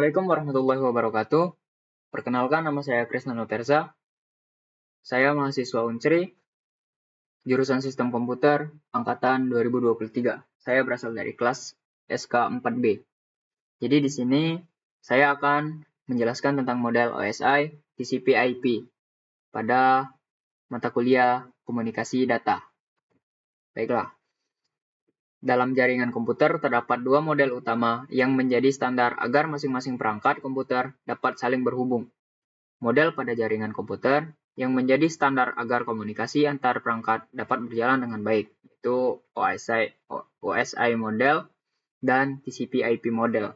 Assalamualaikum warahmatullahi wabarakatuh. Perkenalkan, nama saya Krisnano Terza. Saya mahasiswa Unsri, jurusan Sistem Komputer, angkatan 2023. Saya berasal dari kelas SK4B. Jadi di sini saya akan menjelaskan tentang model OSI TCP/IP pada mata kuliah Komunikasi Data. Baiklah. Dalam jaringan komputer terdapat dua model utama yang menjadi standar agar masing-masing perangkat komputer dapat saling berhubung. Model pada jaringan komputer yang menjadi standar agar komunikasi antar perangkat dapat berjalan dengan baik, yaitu OSI model dan TCP/IP model.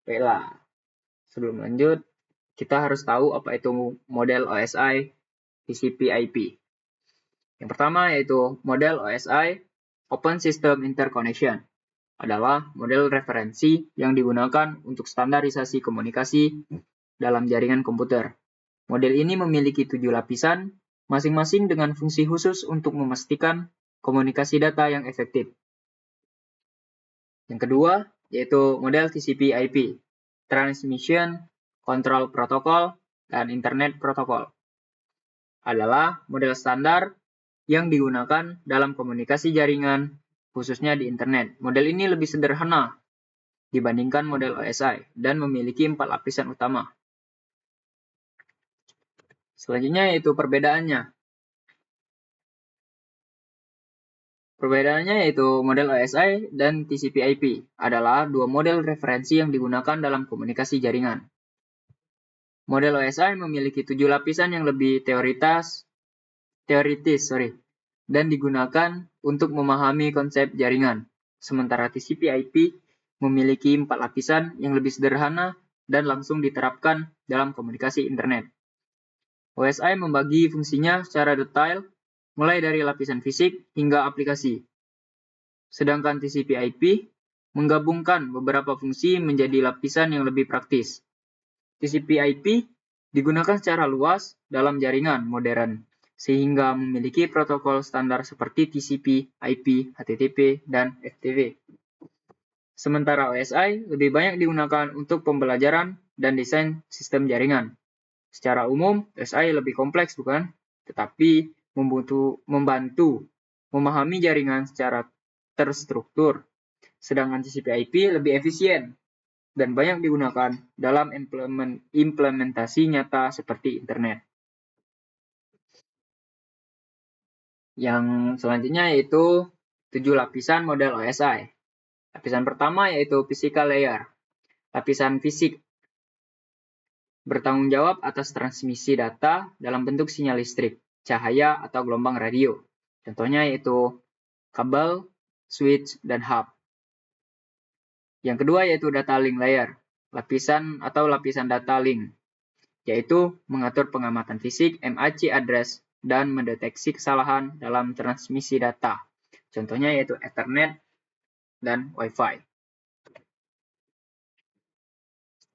Baiklah, sebelum lanjut, kita harus tahu apa itu model OSI TCP/IP. Yang pertama yaitu model OSI Open System Interconnection adalah model referensi yang digunakan untuk standarisasi komunikasi dalam jaringan komputer. Model ini memiliki 7 lapisan, masing-masing dengan fungsi khusus untuk memastikan komunikasi data yang efektif. Yang kedua yaitu model TCP/IP, Transmission Control Protocol dan Internet Protocol. Adalah model standar yang digunakan dalam komunikasi jaringan, khususnya di internet. Model ini lebih sederhana dibandingkan model OSI dan memiliki 4 lapisan utama. Selanjutnya yaitu perbedaannya. Perbedaannya yaitu model OSI dan TCP/IP adalah dua model referensi yang digunakan dalam komunikasi jaringan. Model OSI memiliki 7 lapisan yang lebih teoritis dan digunakan untuk memahami konsep jaringan. Sementara TCP/IP memiliki 4 lapisan yang lebih sederhana dan langsung diterapkan dalam komunikasi internet. OSI membagi fungsinya secara detail, mulai dari lapisan fisik hingga aplikasi. Sedangkan TCP/IP menggabungkan beberapa fungsi menjadi lapisan yang lebih praktis. TCP/IP digunakan secara luas dalam jaringan modern, sehingga memiliki protokol standar seperti TCP, IP, HTTP, dan FTP. Sementara OSI lebih banyak digunakan untuk pembelajaran dan desain sistem jaringan. Secara umum, OSI lebih kompleks, bukan? Tetapi membantu memahami jaringan secara terstruktur. Sedangkan TCP/IP lebih efisien dan banyak digunakan dalam implementasi nyata seperti internet. Yang selanjutnya yaitu 7 lapisan model OSI. Lapisan pertama yaitu physical layer. Lapisan fisik bertanggung jawab atas transmisi data dalam bentuk sinyal listrik, cahaya, atau gelombang radio. Contohnya yaitu kabel, switch, dan hub. Yang kedua yaitu data link layer. Lapisan data link, yaitu mengatur pengamatan fisik, MAC address, dan mendeteksi kesalahan dalam transmisi data. Contohnya yaitu Ethernet dan Wi-Fi.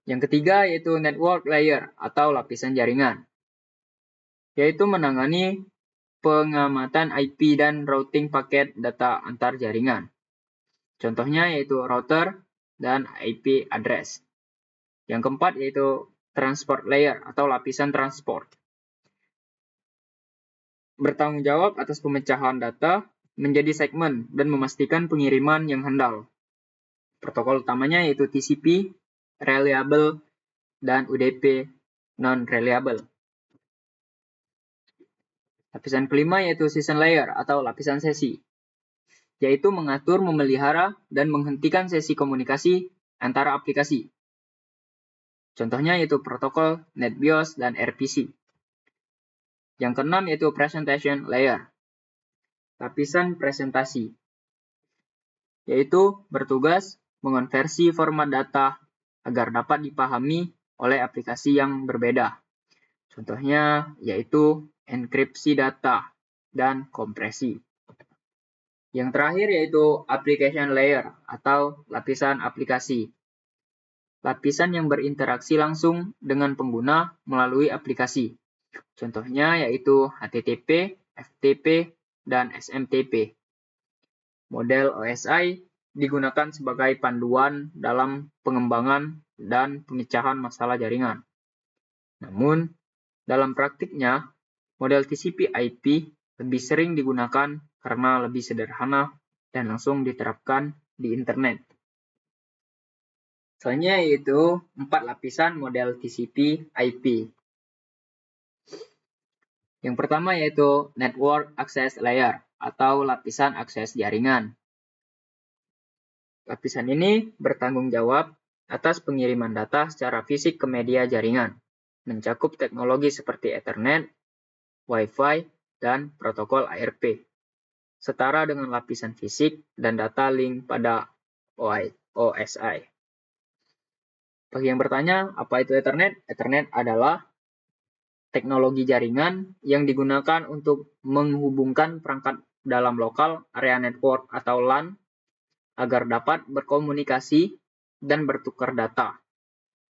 Yang ketiga yaitu network layer atau lapisan jaringan, yaitu menangani pengamatan IP dan routing paket data antar jaringan. Contohnya yaitu router dan IP address. Yang keempat yaitu transport layer atau lapisan transport. Bertanggung jawab atas pemecahan data menjadi segmen dan memastikan pengiriman yang handal. Protokol utamanya yaitu TCP, reliable, dan UDP, non-reliable. Lapisan kelima yaitu session layer atau lapisan sesi, yaitu mengatur, memelihara, dan menghentikan sesi komunikasi antara aplikasi. Contohnya yaitu protokol NetBIOS dan RPC. Yang keenam yaitu presentation layer, lapisan presentasi, yaitu bertugas mengonversi format data agar dapat dipahami oleh aplikasi yang berbeda. Contohnya yaitu enkripsi data dan kompresi. Yang terakhir yaitu application layer atau lapisan aplikasi. Lapisan yang berinteraksi langsung dengan pengguna melalui aplikasi. Contohnya yaitu HTTP, FTP, dan SMTP. Model OSI digunakan sebagai panduan dalam pengembangan dan pemecahan masalah jaringan. Namun, dalam praktiknya, model TCP/IP lebih sering digunakan karena lebih sederhana dan langsung diterapkan di internet. Selanjutnya yaitu 4 lapisan model TCP/IP. Yang pertama yaitu Network Access Layer atau lapisan akses jaringan. Lapisan ini bertanggung jawab atas pengiriman data secara fisik ke media jaringan, mencakup teknologi seperti Ethernet, Wi-Fi, dan protokol ARP, setara dengan lapisan fisik dan data link pada OSI. Bagi yang bertanya, apa itu Ethernet? Ethernet adalah teknologi jaringan yang digunakan untuk menghubungkan perangkat dalam lokal area network atau LAN agar dapat berkomunikasi dan bertukar data.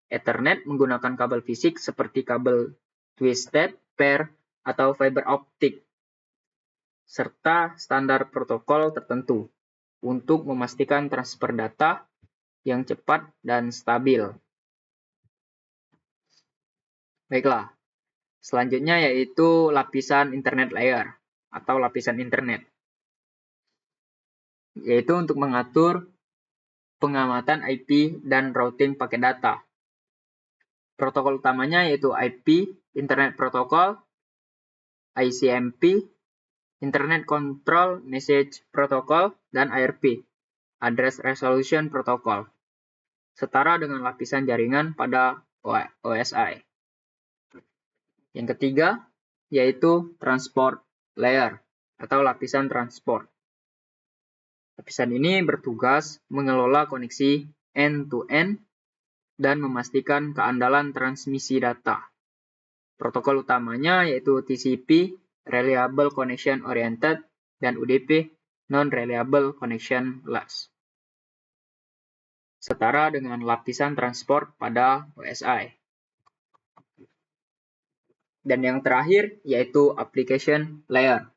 Ethernet menggunakan kabel fisik seperti kabel twisted pair atau fiber optik, serta standar protokol tertentu untuk memastikan transfer data yang cepat dan stabil. Baiklah, selanjutnya yaitu lapisan internet layer atau lapisan internet, yaitu untuk mengatur pengamatan IP dan routing paket data. Protokol utamanya yaitu IP, Internet Protocol, ICMP, Internet Control Message Protocol, dan ARP, Address Resolution Protocol, setara dengan lapisan jaringan pada OSI. Yang ketiga, yaitu transport layer atau lapisan transport. Lapisan ini bertugas mengelola koneksi end-to-end dan memastikan keandalan transmisi data. Protokol utamanya yaitu TCP, Reliable Connection Oriented, dan UDP, Non-Reliable Connection Less, setara dengan lapisan transport pada OSI. Dan yang terakhir yaitu application layer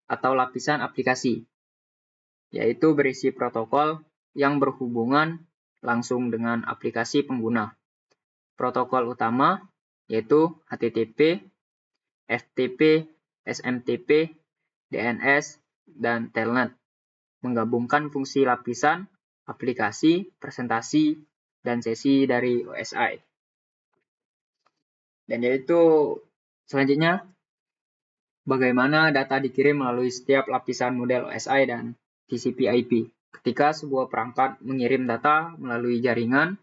atau lapisan aplikasi, yaitu berisi protokol yang berhubungan langsung dengan aplikasi pengguna. Protokol utama yaitu HTTP, FTP, SMTP, DNS, dan Telnet, menggabungkan fungsi lapisan, aplikasi, presentasi, dan sesi dari OSI. Dan yaitu selanjutnya, bagaimana data dikirim melalui setiap lapisan model OSI dan TCP/IP. Ketika sebuah perangkat mengirim data melalui jaringan,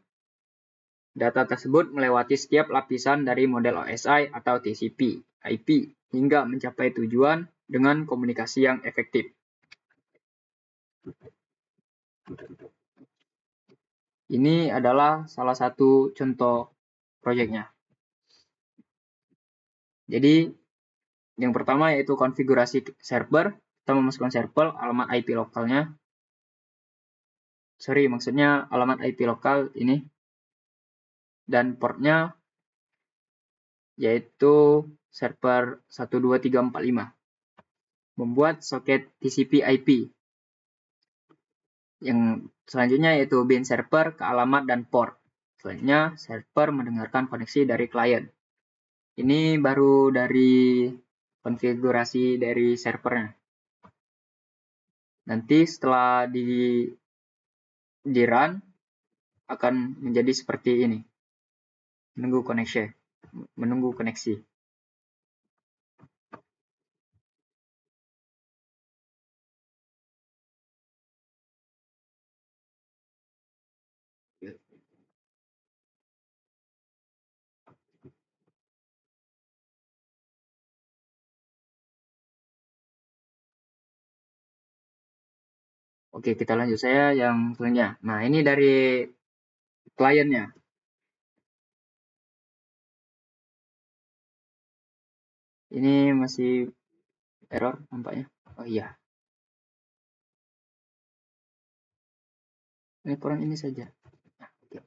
data tersebut melewati setiap lapisan dari model OSI atau TCP/IP hingga mencapai tujuan dengan komunikasi yang efektif. Ini adalah salah satu contoh proyeknya. Jadi, yang pertama yaitu konfigurasi server. Kita memasukkan server, alamat IP lokalnya. Maksudnya alamat IP lokal ini. Dan portnya yaitu server 12345. Membuat soket TCP/IP. Yang selanjutnya yaitu bin server ke alamat dan port. Selanjutnya, server mendengarkan koneksi dari klien. Ini baru dari konfigurasi dari servernya. Nanti setelah di run akan menjadi seperti ini. Menunggu koneksi. Oke, kita lanjut saya yang selanjutnya. Nah, ini dari kliennya. Ini masih error nampaknya. Oh iya. Laporan ini saja. Nah, oke.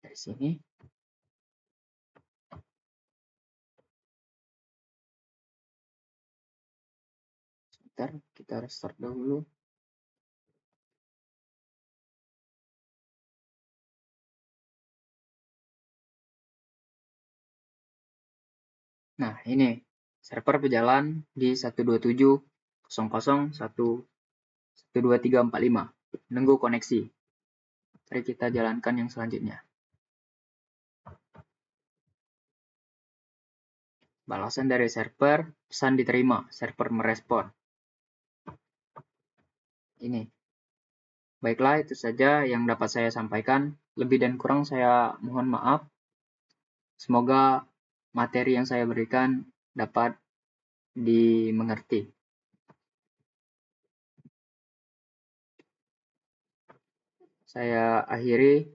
Dari sini. Sebentar, kita restart dahulu. Nah, ini server berjalan di 127.00.1.12345. Menunggu koneksi. Mari kita jalankan yang selanjutnya. Balasan dari server, pesan diterima, server merespon. Ini. Baiklah, itu saja yang dapat saya sampaikan. Lebih dan kurang saya mohon maaf. Semoga materi yang saya berikan dapat dimengerti. Saya akhiri.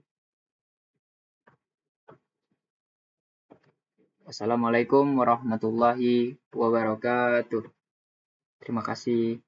Wassalamualaikum warahmatullahi wabarakatuh. Terima kasih.